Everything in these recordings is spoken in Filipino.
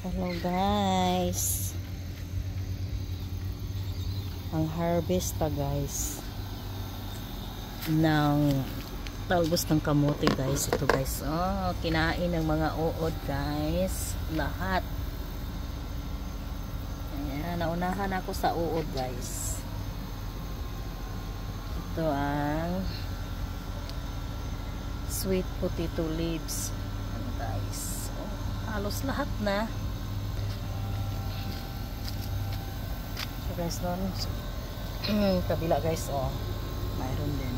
Hello guys, ang harvest guys ng talbos ng kamote guys. Ito guys, oh, kinain ng mga uod guys, lahat. Ayan, naunahan ako sa uod guys. Ito ang sweet potato leaves. Ano guys, oh, halos lahat na. So guys, nun kabila guys, oh, mayroon din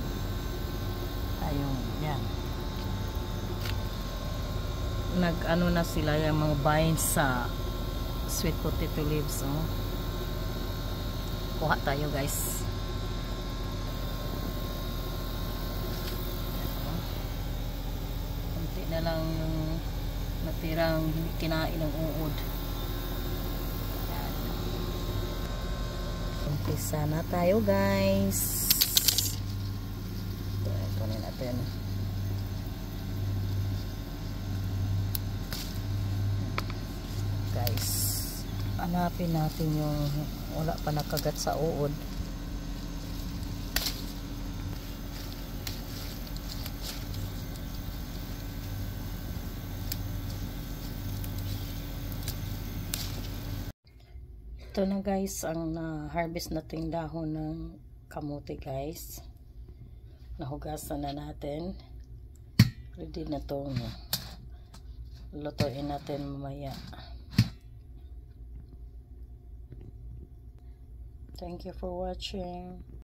ayong yan, nag-ano na sila yung mga vines sa sweet potato leaves. Oh, kuha tayo guys. Kunti na lang yung natirang kinain ng uod. Umpisa na tayo guys. Ito na natin. Guys, hanapin natin yung wala pa nakagat sa uod. Ito na guys ang na-harvest nating dahon ng kamote guys. Nahugasan na natin. Ready na itong lutuin natin mamaya. Thank you for watching.